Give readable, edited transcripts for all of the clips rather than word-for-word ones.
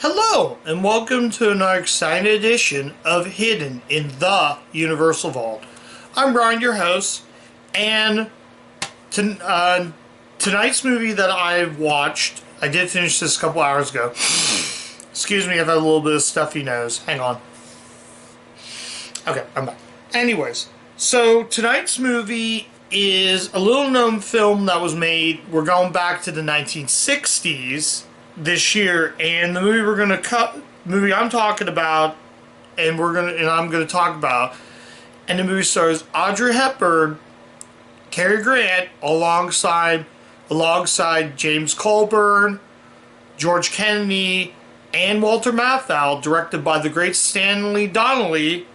Hello, and welcome to another exciting edition of Hidden in the Universal Vault. I'm Brian, your host, and tonight's movie that I watched, I did finish this a couple hours ago. Excuse me, I've had a little bit of stuffy nose. Hang on. Okay, I'm back. Anyways, so tonight's movie is a little known film that was made. We're going back to the 1960s this year, and the movie I'm talking about, and I'm gonna talk about, and the movie stars Audrey Hepburn, Cary Grant, alongside James Coburn, George Kennedy, and Walter Matthau, directed by the great Stanley Donnelly.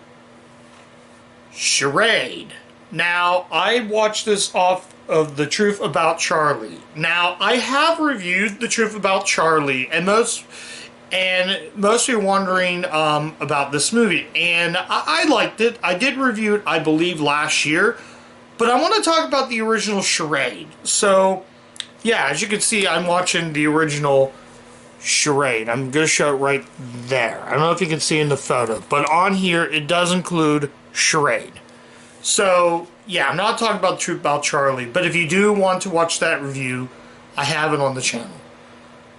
Charade. Now, I watched this off of The Truth About Charlie. Now, I have reviewed The Truth About Charlie, and most of you are wondering about this movie, and I liked it. I did review it, I believe, last year, but I want to talk about the original Charade. So, yeah, as you can see, I'm watching the original Charade. I'm going to show it right there. I don't know if you can see in the photo, but on here, it does include Charade. So, yeah, I'm not talking about The Truth About Charlie, but if you do want to watch that review, I have it on the channel.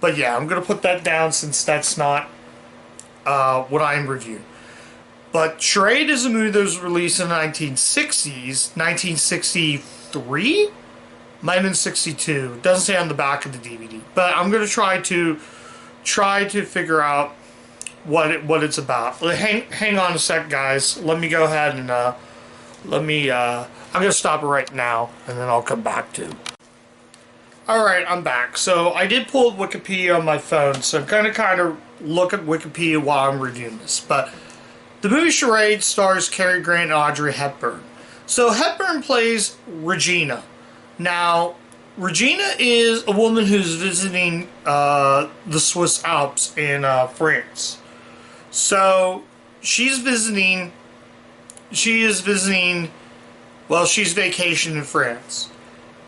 But yeah, I'm going to put that down since that's not what I'm reviewing. But Charade is a movie that was released in the 1960s, 1963? Might have been 62. It doesn't say on the back of the DVD. But I'm going to try to figure out what it's about. Hang on a sec, guys. Let me go ahead and I'm going to stop it right now, and then I'll come back to it. Alright, I'm back. So, I did pull Wikipedia on my phone, so I'm going to kind of look at Wikipedia while I'm reviewing this. But the movie Charade stars Cary Grant and Audrey Hepburn. So, Hepburn plays Regina. Now, Regina is a woman who's visiting the Swiss Alps in France. So, she's vacationing in France.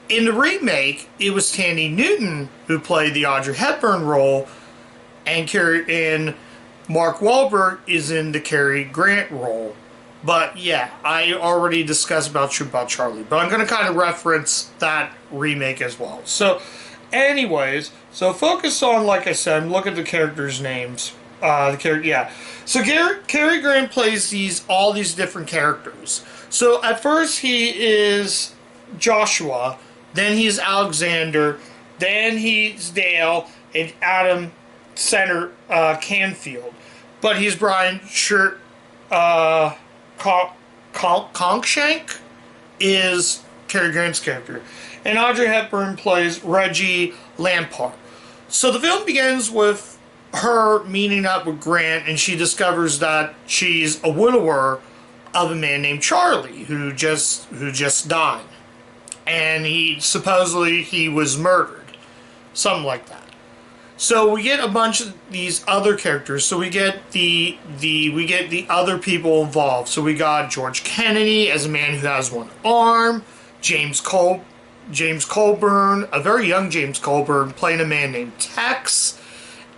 In the remake, it was Thandie Newton who played the Audrey Hepburn role, and Mark Wahlberg is in the Cary Grant role. But yeah, I already discussed about Truth About Charlie, but I'm going to kind of reference that remake as well. So, anyways, so focus on, like I said, look at the characters' names. So Cary Grant plays all these different characters. So at first he is Joshua, then he's Alexander, then he's Dale, and Adam Canfield. But he's Brian Conkshank is Cary Grant's character. And Audrey Hepburn plays Reggie Lampard. So the film begins with her meeting up with Grant, and she discovers that she's a widower of a man named Charlie who just died, and he was murdered, something like that. So we get a bunch of these other characters. So we get the other people involved. So we got George Kennedy as a man who has one arm, James Coburn, a very young James Coburn, playing a man named Tex.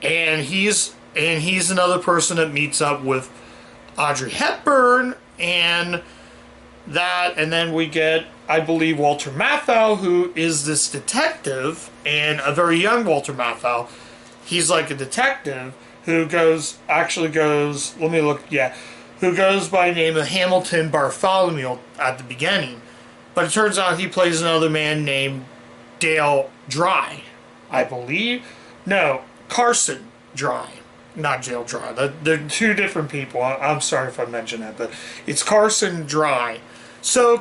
And he's another person that meets up with Audrey Hepburn, and then we get, I believe, Walter Matthau, who is this detective, and a very young Walter Matthau. He's like a detective who goes by the name of Hamilton Bartholomew at the beginning. But it turns out he plays another man named Dale Dry, I believe. No, Carson Dry, not Dale Dry. They're two different people. I'm sorry if I mentioned that, but it's Carson Dry. So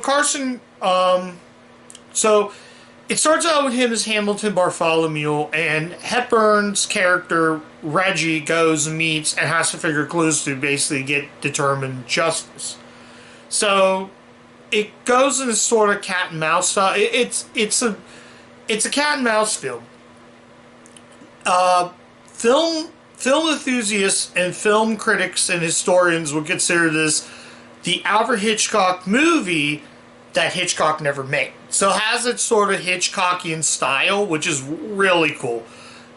so it starts out with him as Hamilton Bartholomew, and Hepburn's character Reggie goes and meets and has to figure clues to basically determine justice. So it goes in this sort of cat and mouse style. It's a cat and mouse film. Film enthusiasts and film critics and historians would consider this the Alfred Hitchcock movie that Hitchcock never made. So it has its sort of Hitchcockian style, which is really cool.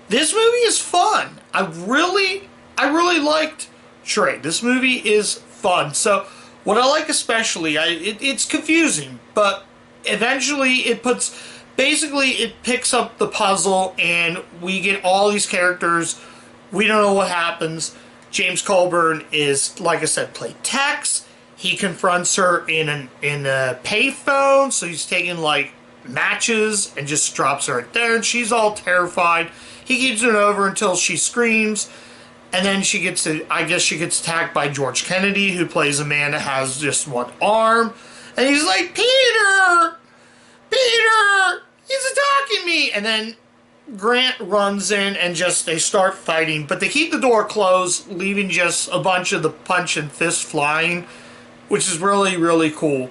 This movie is fun. I really I really liked Charade. This movie is fun. So what I like especially, it's confusing, but eventually it picks up the puzzle and we get all these characters. We don't know what happens. James Coburn is, like I said, played Tex. He confronts her in a payphone, so he's taking like matches and just drops her right there, and she's all terrified. He keeps her over until she screams, and then she gets attacked by George Kennedy, who plays a man that has just one arm, and he's like, Peter, he's attacking me, and then Grant runs in and they start fighting, but they keep the door closed, leaving just a bunch of the punch and fist flying, which is really, really cool.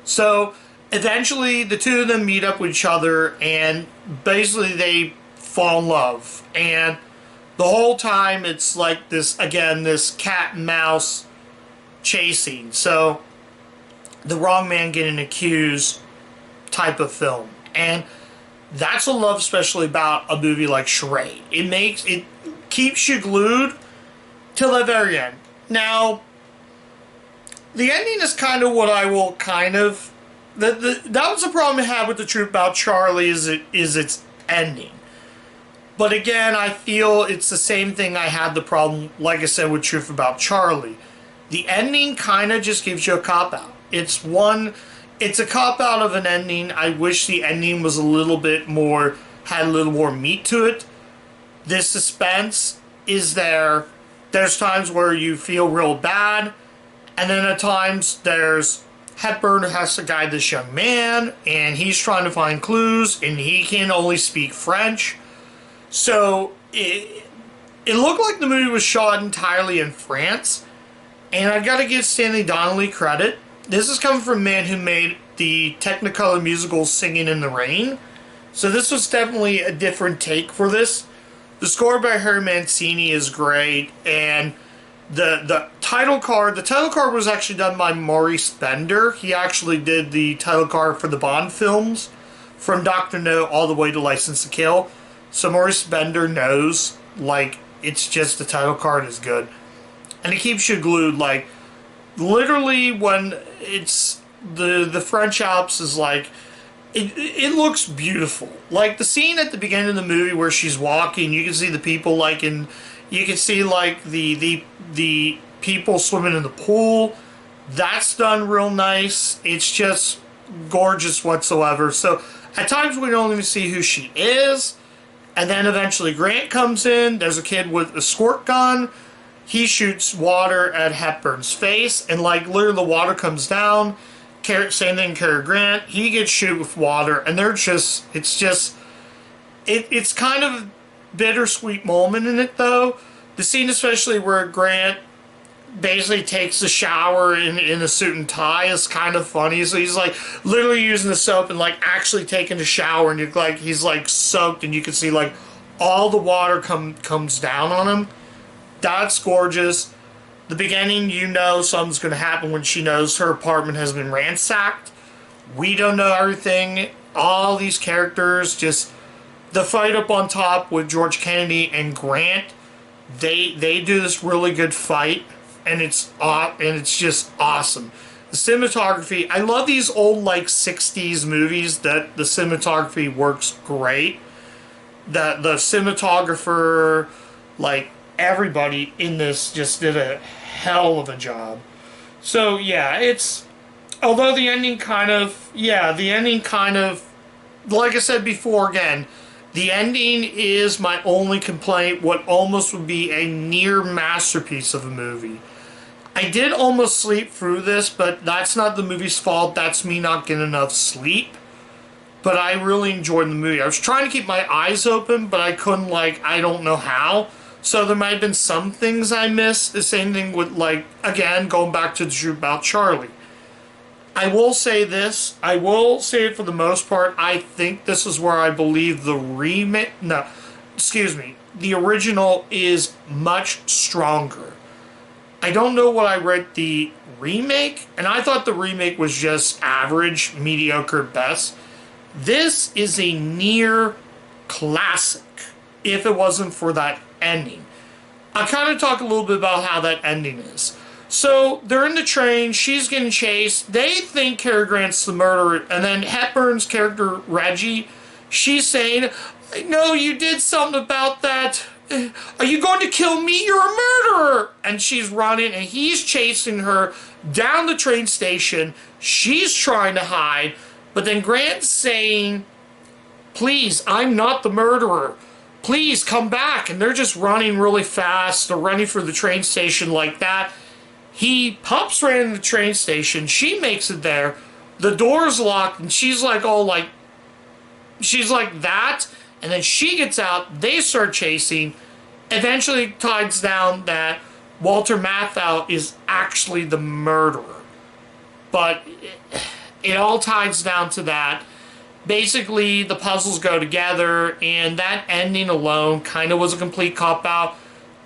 So eventually the two of them meet up with each other and basically they fall in love. And the whole time it's like this cat and mouse chasing. So the wrong man getting accused type of film. And that's what I love especially about a movie like Charade. It keeps you glued till the very end. Now, the ending is kind of what I will kind of... that was the problem I had with the truth about Charlie is its ending. But again, I feel it's the same thing I had the problem, like I said, with Truth About Charlie. The ending kind of just gives you a cop-out. It's a cop-out of an ending. I wish the ending was had a little more meat to it. This suspense is there. There's times where you feel real bad, and then at times there's Hepburn has to guide this young man, and he's trying to find clues, and he can only speak French. So it looked like the movie was shot entirely in France, and I gotta give Stanley Donnelly credit. This is coming from a man who made the Technicolor musical Singing in the Rain. So this was definitely a different take for this. The score by Harry Mancini is great, and the title card was actually done by Maurice Bender. He actually did the title card for the Bond films, from Dr. No all the way to License to Kill. So Maurice Bender knows, like, it's just the title card is good. And it keeps you glued, like, literally when it's the French Alps is like it looks beautiful. Like the scene at the beginning of the movie where she's walking, you can see the people you can see like the people swimming in the pool. That's done real nice. It's just gorgeous whatsoever. So at times we don't even see who she is, and then eventually Grant comes in. There's a kid with a squirt gun. He shoots water at Hepburn's face, and like literally the water comes down. Same thing, Cary Grant. He gets shot with water, and it's kind of a bittersweet moment in it though. The scene especially where Grant basically takes the shower in a suit and tie is kind of funny. So he's like literally using the soap and like actually taking the shower, and he's like soaked, and you can see like all the water comes down on him. That's gorgeous. The beginning, you know something's going to happen when she knows her apartment has been ransacked. We don't know everything. All these characters, just the fight up on top with George Kennedy and Grant, they do this really good fight, and it's just awesome. The cinematography, I love these old like 60s movies that the cinematography works great. The cinematographer, like everybody in this just did a hell of a job. So yeah, although the ending kind of, like I said before again, the ending is my only complaint, what almost would be a near masterpiece of a movie. I did almost sleep through this, but that's not the movie's fault, that's me not getting enough sleep. But I really enjoyed the movie. I was trying to keep my eyes open, but I couldn't, I don't know how. So there might have been some things I missed. The same thing with, again, going back to the truth about Charlie. I will say this. I will say it for the most part. I think this is where I believe the original is much stronger. I don't know what I read the remake, and I thought the remake was just average, mediocre at best. This is a near classic, if it wasn't for that ending. I'll kind of talk a little bit about how that ending is. So they're in the train, she's getting chased, they think Cary Grant's the murderer, and then Hepburn's character, Reggie, she's saying, no, you did something about that. Are you going to kill me? You're a murderer! And she's running, and he's chasing her down the train station. She's trying to hide, but then Grant's saying, please, I'm not the murderer. Please come back. And they're just running really fast. They're running for the train station like that. He pops right in the train station. She makes it there. The door's locked, and she's like she's like that. And then she gets out. They start chasing. Eventually ties down that Walter Matthau is actually the murderer. But it all ties down to that. Basically, the puzzles go together, and that ending alone kind of was a complete cop-out.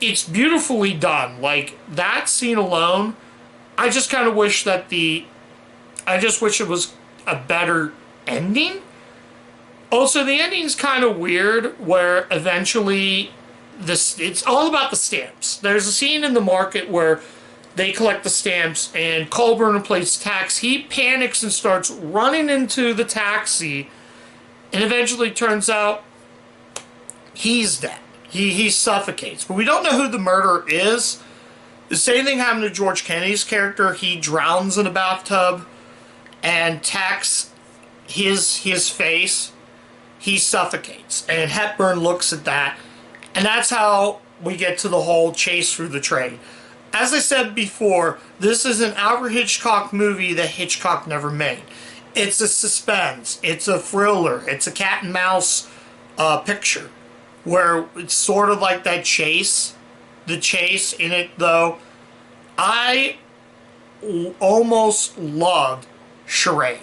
It's beautifully done. Like, that scene alone, I just kind of wish that I just wish it was a better ending. Also, the ending's kind of weird, where eventually, it's all about the stamps. There's a scene in the market where they collect the stamps, and Colburn plays tax. He panics and starts running into the taxi, and eventually turns out he's dead. He suffocates. But we don't know who the murderer is. The same thing happened to George Kennedy's character. He drowns in a bathtub, and Tex, his face, he suffocates. And Hepburn looks at that, and that's how we get to the whole chase through the train. As I said before, this is an Alfred Hitchcock movie that Hitchcock never made. It's a suspense, it's a thriller, it's a cat and mouse picture, where it's sort of like that chase. The chase in it, though, I almost loved Charade.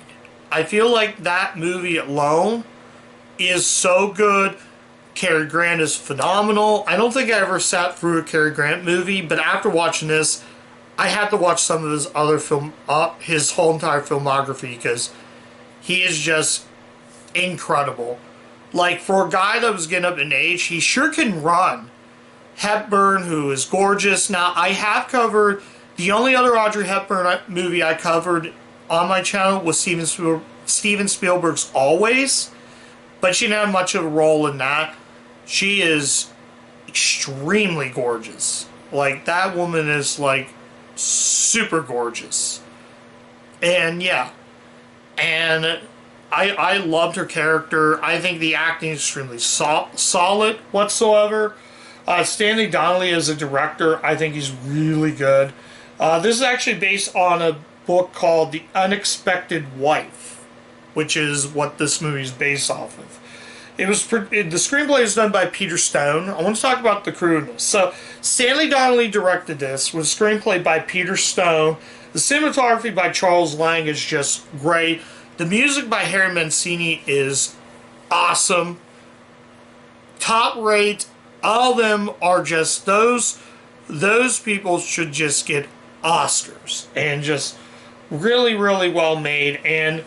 I feel like that movie alone is so good. Cary Grant is phenomenal. I don't think I ever sat through a Cary Grant movie, but after watching this, I had to watch some of his other his whole entire filmography, because he is just incredible. Like, for a guy that was getting up in age, he sure can run. Hepburn, who is gorgeous. Now, I have covered, the only other Audrey Hepburn movie I covered on my channel was Steven Spielberg's Always, but she didn't have much of a role in that. She is extremely gorgeous. Like, that woman is, like, super gorgeous. And, yeah. And I loved her character. I think the acting is extremely solid whatsoever. Stanley Donnelly as a director, I think he's really good. This is actually based on a book called The Unexpected Wife, which is what this movie is based off of. The screenplay is done by Peter Stone. I want to talk about the crew in this. So, Stanley Donnelly directed this, with a screenplay by Peter Stone. The cinematography by Charles Lang is just great. The music by Harry Mancini is awesome. Top rate. All of them are just those people should just get Oscars, and just really, really well made. And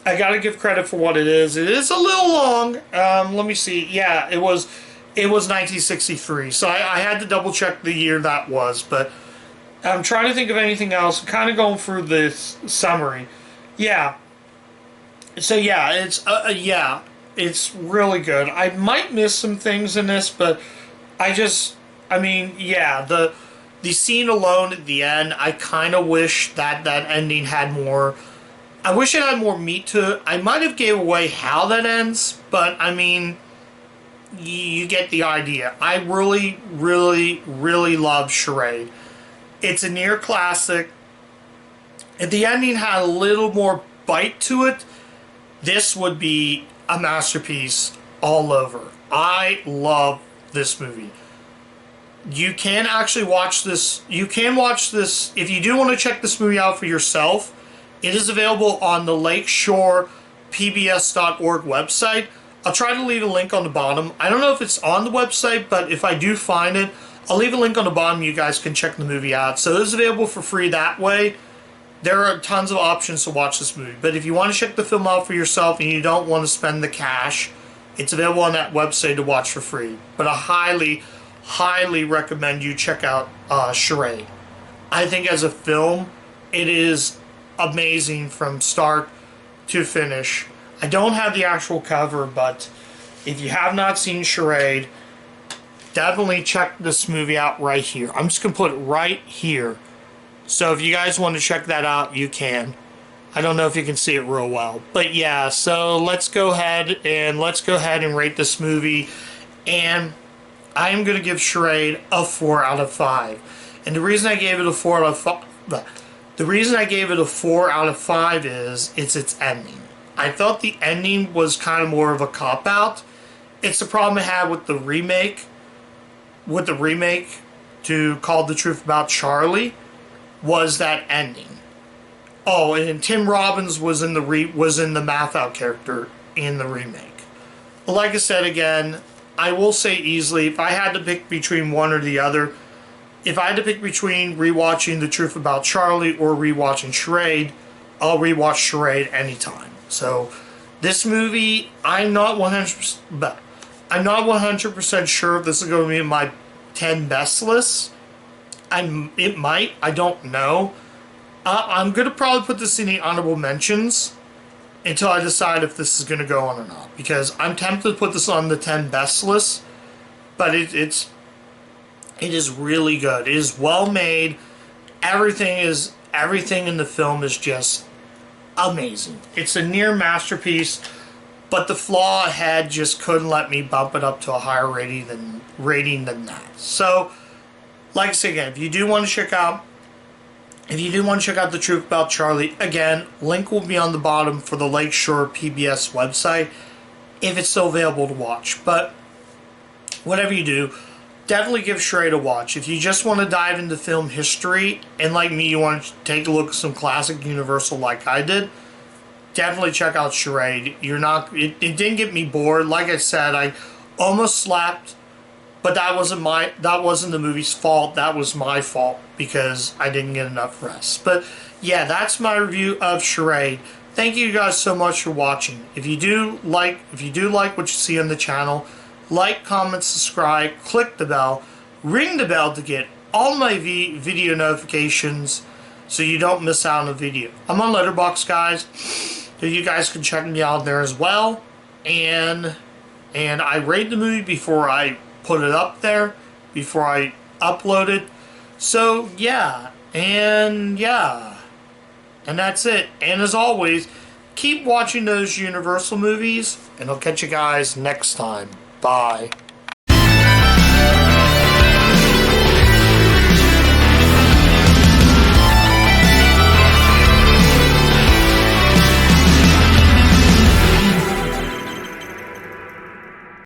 I gotta give credit for what it is. It is a little long. Let me see. Yeah, it was 1963. So I had to double check the year that was. But I'm trying to think of anything else. I'm kind of going through this summary. Yeah. So yeah, it's really good. I might miss some things in this, but the scene alone at the end, I kind of wish that ending had more. I wish it had more meat to it. I might have gave away how that ends, but I mean, you get the idea. I really, really, really love Charade. It's a near classic. If the ending had a little more bite to it, this would be a masterpiece all over. I love this movie. You can actually watch this. You can watch this if you do want to check this movie out for yourself. It is available on the lakeshorepbs.org website. I'll try to leave a link on the bottom. I don't know if it's on the website, but if I do find it, I'll leave a link on the bottom. You guys can check the movie out. So it is available for free that way. There are tons of options to watch this movie. But if you want to check the film out for yourself and you don't want to spend the cash, it's available on that website to watch for free. But I highly, highly recommend you check out Charade. I think as a film, it is amazing from start to finish. I don't have the actual cover, but if you have not seen Charade, definitely check this movie out right here. I'm just going to put it right here. So if you guys want to check that out, you can. I don't know if you can see it real well. But yeah, so let's go ahead and rate this movie. And I am going to give Charade a 4 out of 5. And the reason I gave it a 4 out of 5... The reason I gave it a 4 out of 5 is its ending. I thought the ending was kind of more of a cop-out. It's the problem I had with the remake. To Called the Truth About Charlie was that ending. Oh, and Tim Robbins was in the math out character in the remake. But like I said again, I will say easily, if I had to pick between one or the other, if I had to pick between rewatching The Truth About Charlie or rewatching Charade, I'll rewatch Charade anytime. So this movie, I'm not 100% sure if this is going to be in my 10 best list. It might. I don't know. I'm going to probably put this in the honorable mentions until I decide if this is going to go on or not. Because I'm tempted to put this on the 10 best list. But it is really good. It is well made. Everything in the film is just amazing. It's a near masterpiece. But the flaw I had just couldn't let me bump it up to a higher rating than that. So, like I said again, if you do want to check out The Truth About Charlie, again, link will be on the bottom for the Lakeshore PBS website if it's still available to watch. But whatever you do, definitely give Charade a watch. If you just want to dive into film history and like me, you want to take a look at some classic Universal like I did, definitely check out Charade. It didn't get me bored. Like I said, I almost slept, but that wasn't the movie's fault. That was my fault because I didn't get enough rest. But yeah, that's my review of Charade. Thank you guys so much for watching. If you do like what you see on the channel, like, comment, subscribe, click the bell, ring the bell to get all my video notifications so you don't miss out on a video. I'm on Letterboxd, guys. So you guys can check me out there as well. And I rate the movie before I put it up there, before I upload it. So yeah, and that's it. And as always, keep watching those Universal movies, and I'll catch you guys next time. Bye.